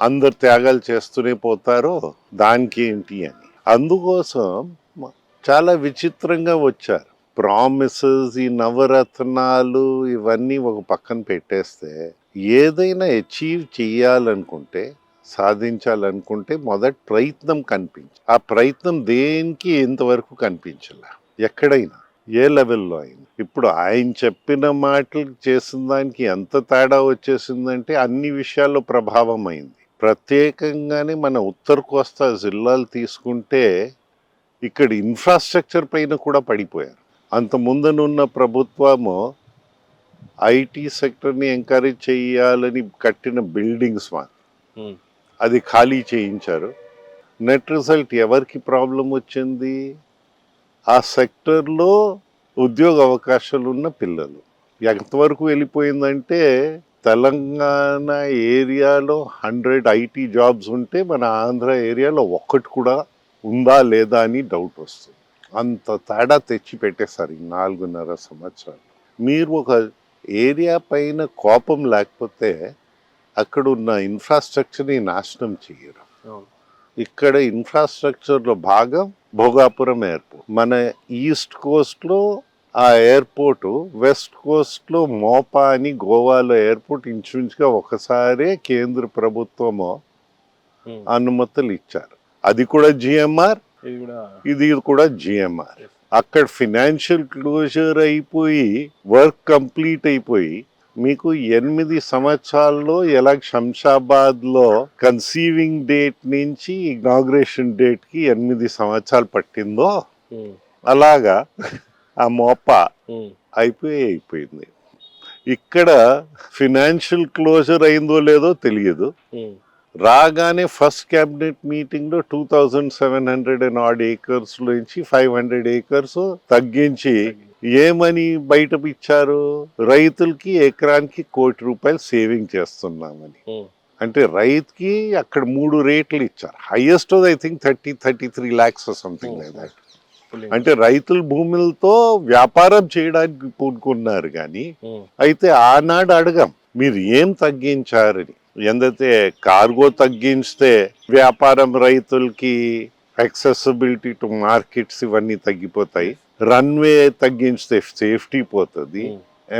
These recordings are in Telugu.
అందరు త్యాగాలు చేస్తూనే పోతారో దానికి ఏంటి అని. అందుకోసం చాలా విచిత్రంగా వచ్చారు. ప్రామిసెస్, ఈ నవరత్నాలు ఇవన్నీ ఒక పక్కన పెట్టేస్తే ఏదైనా అచీవ్ చేయాలనుకుంటే, సాధించాలనుకుంటే మొదటి ప్రయత్నం ఆ ప్రయత్నం దేనికి ఇంతవరకు కనిపించలే ఎక్కడైనా, ఏ లెవెల్లో అయినా. ఇప్పుడు ఆయన చెప్పిన మాటలు చేసిన దానికి ఎంత తేడా వచ్చేసిందంటే అన్ని విషయాల్లో ప్రభావం అయింది. ప్రత్యేకంగానే మన ఉత్తర కోస్తా జిల్లాలు తీసుకుంటే ఇక్కడ ఇన్ఫ్రాస్ట్రక్చర్ పైన కూడా పడిపోయారు. అంత ముందనున్న ప్రభుత్వము ఐటీ సెక్టర్ని ఎంకరేజ్ చేయాలని కట్టిన బిల్డింగ్స్ అది ఖాళీ చేయించారు. నెట్ రిజల్ట్ ఎవరికి ప్రాబ్లం వచ్చింది? ఆ సెక్టర్లో ఉద్యోగ అవకాశాలు ఉన్న పిల్లలు. ఎంతవరకు వెళ్ళిపోయిందంటే తెలంగాణ ఏరియాలో 100 ఐటీ జాబ్స్ ఉంటే మన ఆంధ్ర ఏరియాలో ఒక్కటి కూడా ఉందా లేదా అని డౌట్ వస్తుంది. అంత తేడా తెచ్చి పెట్టేశారు ఈ 4.5 సంవత్సరాలు. మీరు ఒక ఏరియా పైన కోపం లేకపోతే అక్కడ ఉన్న ఇన్ఫ్రాస్ట్రక్చర్ని నాశనం చేయరు. ఇక్కడ ఇన్ఫ్రాస్ట్రక్చర్లో భాగం భోగాపురం ఎయిర్పోర్ట్. మన ఈస్ట్ కోస్ట్లో ఆ ఎయిర్పోర్టు, వెస్ట్ కోస్ట్లో మోపా అని గోవాలో ఎయిర్పోర్ట్ ఇంచుమించుగా ఒకసారే కేంద్ర ప్రభుత్వము అనుమతులు ఇచ్చారు. అది కూడా జిఎంఆర్, ఇది కూడా జిఎంఆర్. అక్కడ ఫినాన్షియల్ క్లోజర్ అయిపోయి వర్క్ కంప్లీట్ అయిపోయి మీకు 8 సంవత్సరాల్లో ఎలా శంషాబాద్లో కన్సీవింగ్ డేట్ నుంచి ఇనాగ్రేషన్ డేట్కి 8 సంవత్సరాలు పట్టిందో అలాగా ఆ మోపా అయిపోయింది. ఇక్కడ ఫినాన్షియల్ క్లోజర్ అయిందో లేదో తెలియదు. రాగానే ఫస్ట్ క్యాబినెట్ మీటింగ్ లో 2700 acres నుంచి 500 acres తగ్గించి ఏమని బయట ఇచ్చారు? రైతులకి ఎకరానికి ₹1,00,00,000 సేవింగ్ చేస్తున్నామని. అంటే రైతుకి అక్కడ 3 రేట్లు ఇచ్చారు. Highest I think 33 lakhs something like that. అంటే రైతుల భూములతో వ్యాపారం చేయడానికి పూనుకున్నారు కానీ అయితే ఆనాడు అడగం మీరు ఏం తగ్గించారని. ఎందైతే కార్గో తగ్గిస్తే వ్యాపారం, రైతులకి యాక్సెసిబిలిటీ టు మార్కెట్స్ ఇవన్నీ తగ్గిపోతాయి. రన్వే తగ్గిస్తే సేఫ్టీ పోతుంది.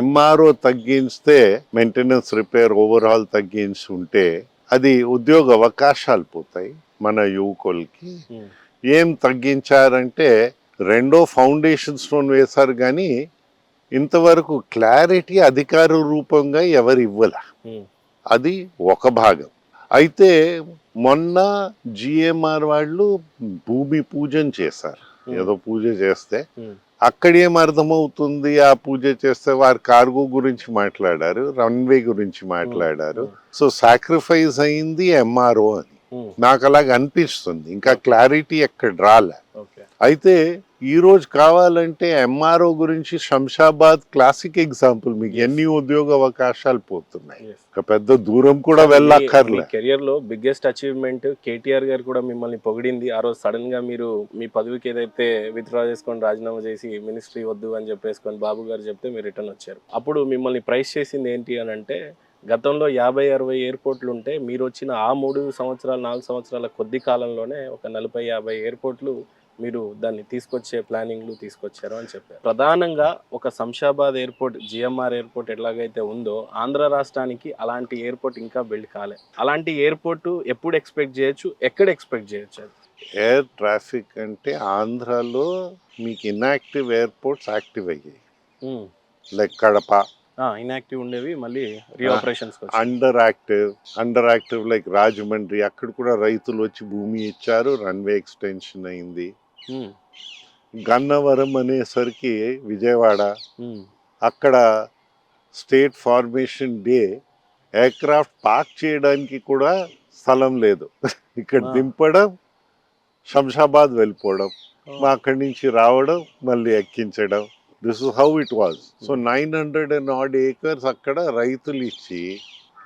ఎంఆర్ఓ తగ్గిస్తే మెయింటెనెన్స్, రిపేర్, ఓవర్హాల్ తగ్గించుంటే అది ఉద్యోగ అవకాశాలు పోతాయి మన యువకులకి. ఏం తగ్గించారంటే 2వ ఫౌండేషన్ స్టోన్ వేశారు కానీ ఇంతవరకు క్లారిటీ అధికార రూపంగా ఎవరు ఇవ్వలే. అది ఒక భాగం. అయితే మొన్న జిఎంఆర్ వాళ్ళు భూమి పూజన చేశారు. ఏదో పూజ చేస్తే అక్కడేం అర్థమవుతుంది? ఆ పూజ చేస్తే వారు కార్గో గురించి మాట్లాడారు, రన్వే గురించి మాట్లాడారు. సో సాక్రిఫైస్ అయింది ఎంఆర్ఓ అని నాకు అలాగ అనిపిస్తుంది. ఇంకా క్లారిటీ ఎక్కడ రాలే. అయితే ఈ రోజు కావాలంటే ఎంఆర్ఓ గురించి శంషాబాద్ క్లాసిక్ ఎగ్జాంపుల్. మీకు ఎన్ని ఉద్యోగ అవకాశాలు పోతున్నాయి, పెద్ద దూరం కూడా వెళ్ళక్కర్లే. కెరియర్ లో బిగ్గెస్ట్ అచీవ్మెంట్ కేటీఆర్ గారు కూడా మిమ్మల్ని పొగిడింది. ఆ రోజు సడన్ గా మీరు మీ పదవికి ఏదైతే విత్డ్రా చేసుకొని రాజీనామా చేసి మినిస్ట్రీ వద్దు అని చెప్పేసుకొని బాబు గారు చెప్తే మీరు రిటర్న్ వచ్చారు. అప్పుడు మిమ్మల్ని ప్రైజ్ చేసింది ఏంటి అని అంటే, గతంలో 50-60 ఎయిర్పోర్ట్లు ఉంటే మీరు వచ్చిన ఆ 3 సంవత్సరాలు 4 సంవత్సరాల కొద్ది కాలంలోనే ఒక 40-50 ఎయిర్పోర్ట్లు మీరు దాన్ని తీసుకొచ్చారు అని చెప్పారు. ప్రధానంగా ఒక శంషాబాద్ ఎయిర్పోర్ట్, జిఎంఆర్ ఎయిర్పోర్ట్ ఎలాగైతే ఉందో ఆంధ్ర రాష్ట్రానికి అలాంటి ఎయిర్పోర్ట్ ఇంకా బిల్డ్ కాలే. అలాంటి ఎయిర్పోర్ట్ ఎప్పుడు ఎక్స్పెక్ట్ చేయొచ్చు, ఎక్కడ ఎక్స్పెక్ట్ చేయొచ్చు? ఎయిర్ ట్రాఫిక్ అంటే ఆంధ్రాలో మీకు ఇన్యాక్టివ్ ఎయిర్పోర్ట్స్ యాక్టివ్ అయ్యాయి. లైక్ కడప ఇన్యాక్టివ్ ఉండేవి మళ్ళీ రీఆపరేషన్స్ అండర్ యాక్టివ్ లైక్ రాజమండ్రి. అక్కడ కూడా రైతులు వచ్చి భూమి ఇచ్చారు, రన్వే ఎక్స్టెన్షన్ అయింది. గన్నవరం అనేసరికి విజయవాడ, అక్కడ state formation day aircraft park చేయడానికి కూడా స్థలం లేదు. ఇక్కడ దింపడం, శంషాబాద్ వెళ్ళిపోవడం, అక్కడి నుంచి రావడం, మళ్ళీ ఎక్కించడం. This is how it was. So 900 acres అక్కడ రైతులు ఇచ్చి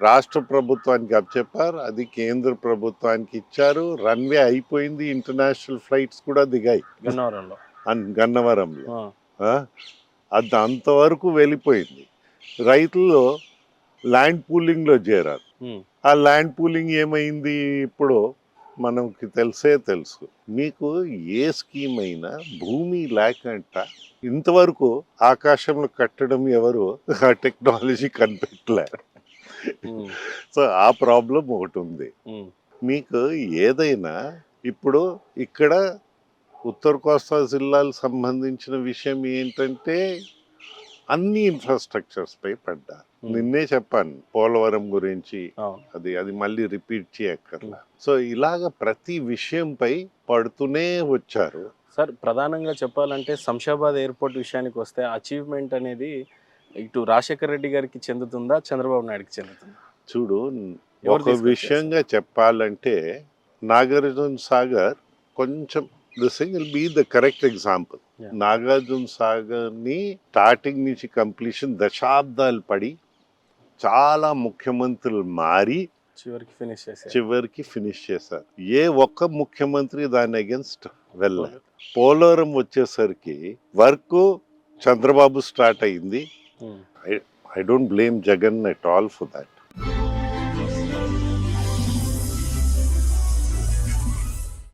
రాష్ట్ర ప్రభుత్వానికి అప్పచెప్పారు. అది కేంద్ర ప్రభుత్వానికి ఇచ్చారు. రన్వే అయిపోయింది, ఇంటర్నేషనల్ ఫ్లైట్స్ కూడా దిగాయి గన్నవరంలో. అది అంతవరకు వెళ్ళిపోయింది. రైతులు ల్యాండ్ పూలింగ్లో చేరారు. ఆ ల్యాండ్ పూలింగ్ ఏమైంది ఇప్పుడు మనకి తెలుసు. మీకు ఏ స్కీమ్ అయినా భూమి లేకంట ఇంతవరకు ఆకాశంలో కట్టడం ఎవరు ఆ టెక్నాలజీ కనిపెట్టలే. ఉమ్, సో ఆ ప్రాబ్లం ఒకటి ఉంది. ఉమ్, మీకు ఏదైనా ఇప్పుడు ఇక్కడ ఉత్తర కోస్తా జిల్లాలకు సంబంధించిన విషయం ఏంటంటే అన్ని ఇన్ఫ్రాస్ట్రక్చర్స్ పై పడ్డా. నిన్నే చెప్పాను పోలవరం గురించి, అవును. అది మళ్ళీ రిపీట్ చేయక్కర్లా. సో ఇలాగ ప్రతి విషయంపై పడుతూనే వచ్చారు. సార్ ప్రధానంగా చెప్పాలంటే శంషాబాద్ ఎయిర్పోర్ట్ విషయానికి వస్తే అచీవ్మెంట్ అనేది ఇటు రాజశేఖర్ రెడ్డి గారికి చెందుతుందా, చంద్రబాబు నాయుడుకి చెందుతుందా? చూడు, ఎవరు ఒక తీసుకొచ్చారు విషయంగా చెప్పాలంటే నాగార్జున సాగర్ కొంచెం this will be the correct example. Yeah. Nagarjuna Sagar ని స్టార్టింగ్ నుంచి కంప్లీషన్ దశాబ్దాలు పడి చాలా ముఖ్యమంత్రులు మారి చివరికి ఫినిష్ చేశారు. చివరికి ఫినిష్ చేశారు. ఏ ఒక్క ముఖ్యమంత్రి దాని అగేన్స్ట్ వెళ్ళలేదు. పోలవరం వచ్చేసరికి వర్క్ చంద్రబాబు స్టార్ట్ అయింది. Um, I don't blame Jagan at all for that.